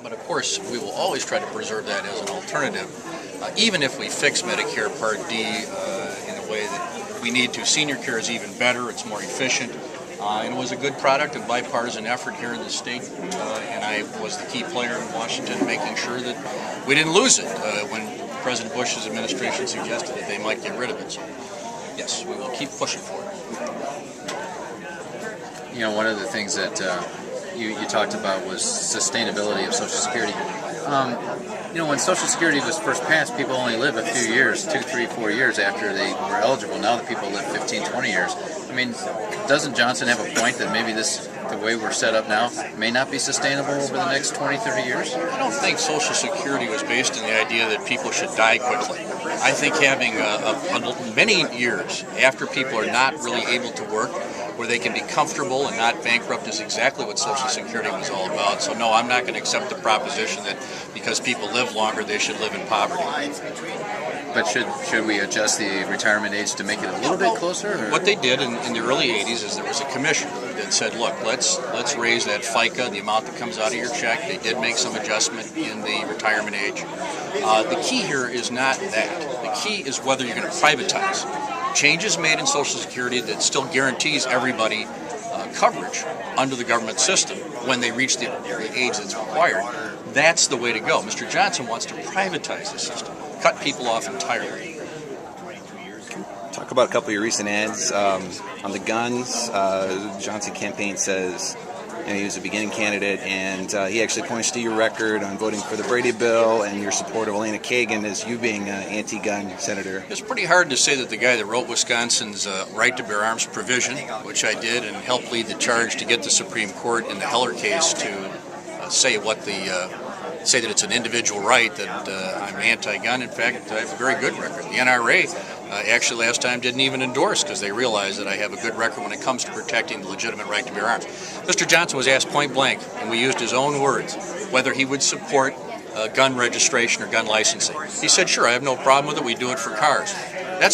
But of course, we will always try to preserve that as an alternative, even if we fix Medicare Part D in a way that we need to. Senior care is even better, it's more efficient, and it was a good product of bipartisan effort here in the state, and I was the key player in Washington making sure that we didn't lose it when President Bush's administration suggested that they might get rid of it. So, yes, we will keep pushing for it. You know, one of the things that you talked about was sustainability of Social Security. You know, when Social Security was first passed, people only live a few years, 2, 3, 4 years after they were eligible. Now that people live 15, 20 years. I mean, doesn't Johnson have a point that maybe the way we're set up now may not be sustainable over the next 20, 30 years? I don't think Social Security was based on the idea that people should die quickly. I think having many years after people are not really able to work, where they can be comfortable and not bankrupt, is exactly what Social Security was all about. So no, I'm not going to accept the proposition that because people live longer, they should live in poverty. But should we adjust the retirement age to make it a little bit closer? Or? What they did in the early 80s is there was a commission that said, look, let's raise that FICA, the amount that comes out of your check. They did make some adjustment in the retirement age. The key here is not that. The key is whether you're going to privatize. Changes made in Social Security that still guarantees everybody coverage under the government system when they reach the age that's required. That's the way to go. Mr. Johnson wants to privatize the system, cut people off entirely. Talk about a couple of your recent ads on the guns. The Johnson campaign says he was a beginning candidate, and he actually points to your record on voting for the Brady bill and your support of Elena Kagan as you being an anti-gun senator. It's pretty hard to say that the guy that wrote Wisconsin's right to bear arms provision, which I did and helped lead the charge to get the Supreme Court in the Heller case to say that it's an individual right, that I'm anti-gun. In fact, I have a very good record. The NRA actually last time didn't even endorse because they realized that I have a good record when it comes to protecting the legitimate right to bear arms. Mr. Johnson was asked point blank, and we used his own words, whether he would support gun registration or gun licensing. He said, sure, I have no problem with it. We do it for cars.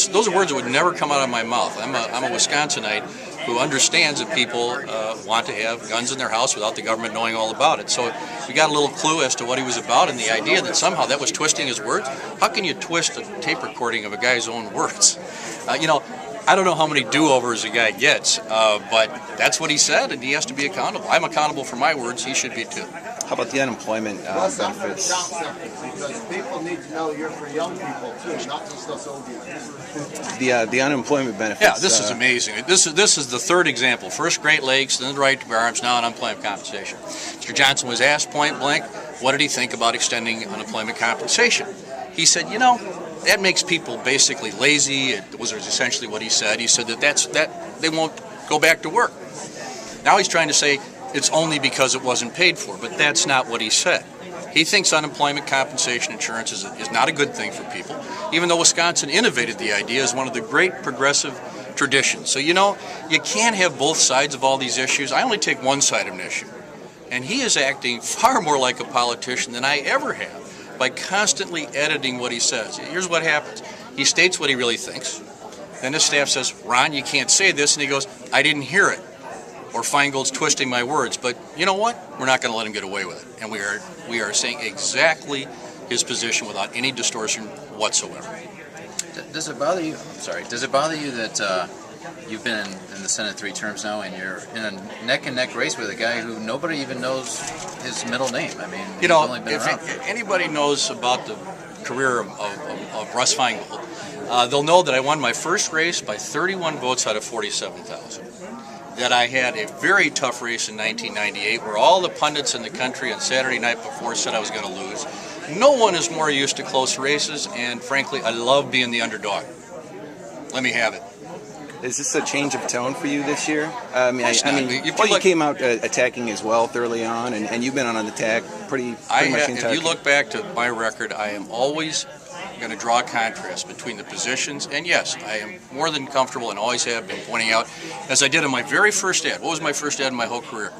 Those are words that would never come out of my mouth. I'm a Wisconsinite who understands that people want to have guns in their house without the government knowing all about it. So we got a little clue as to what he was about, and the idea that somehow that was twisting his words. How can you twist a tape recording of a guy's own words? I don't know how many do-overs a guy gets, but that's what he said, and he has to be accountable. I'm accountable for my words. He should be too. How about the unemployment benefits? Because people need to know you're for young people too, not just us old people. The unemployment benefits. Yeah, this is amazing. This is the third example. First Great Lakes, then the right to bear arms, now unemployment compensation. Mr. Johnson was asked point blank, what did he think about extending unemployment compensation? He said, that makes people basically lazy. It was essentially what he said. He said that they won't go back to work. Now he's trying to say it's only because it wasn't paid for, but that's not what he said. He thinks unemployment compensation insurance is not a good thing for people, even though Wisconsin innovated the idea as one of the great progressive traditions. So, you can't have both sides of all these issues. I only take one side of an issue. And he is acting far more like a politician than I ever have by constantly editing what he says. Here's what happens. He states what he really thinks. Then his staff says, Ron, you can't say this. And he goes, I didn't hear it. Or Feingold's twisting my words. But you know what? We're not going to let him get away with it. And we are saying exactly his position without any distortion whatsoever. Does it bother you? Does it bother you that you've been in the Senate 3 terms now, and you're in a neck-and-neck race with a guy who nobody even knows his middle name? I mean, he's only been around. If anybody knows about the career of Russ Feingold, they'll know that I won my first race by 31 votes out of 47,000. That I had a very tough race in 1998 where all the pundits in the country on Saturday night before said I was going to lose. No one is more used to close races, and frankly, I love being the underdog. Let me have it. Is this a change of tone for you this year? You came out attacking as well early on, and you've been on an attack pretty much the entire If you look back to my record, I am always going to draw a contrast between the positions, and yes, I am more than comfortable and always have been pointing out, as I did in my very first ad. What was my first ad in my whole career?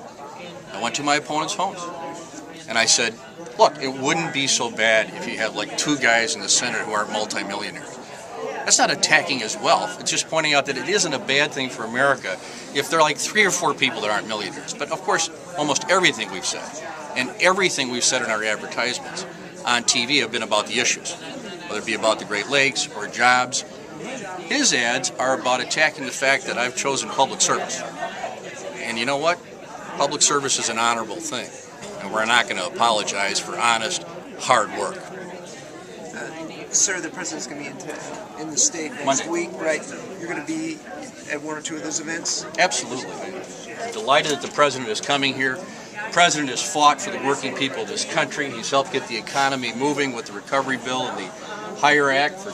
I went to my opponent's homes, and I said, look, it wouldn't be so bad if you had like 2 guys in the Senate who aren't multimillionaires. That's not attacking his wealth. It's just pointing out that it isn't a bad thing for America if there are like 3 or 4 people that aren't millionaires. But of course, almost everything we've said and everything we've said in our advertisements on TV have been about the issues, whether it be about the Great Lakes or jobs. His ads are about attacking the fact that I've chosen public service. And you know what? Public service is an honorable thing, and we're not going to apologize for honest, hard work. Sir, the president's going to be in the state next Monday. week, right? You're going to be at 1 or 2 of those events? Absolutely. I'm delighted that the president is coming here. The president has fought for the working people of this country. He's helped get the economy moving with the recovery bill and the HIRE Act for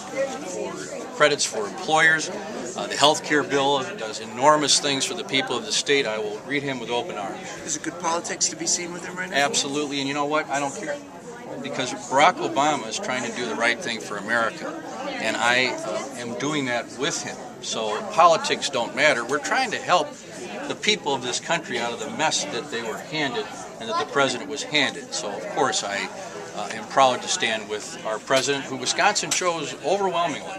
credits for employers. The health care bill does enormous things for the people of the state. I will greet him with open arms. Is it good politics to be seen with him right now? Absolutely, and you know what? I don't care. Because Barack Obama is trying to do the right thing for America, and I am doing that with him. So politics don't matter. We're trying to help the people of this country out of the mess that they were handed and that the president was handed. So, of course, I am proud to stand with our president, who Wisconsin chose overwhelmingly.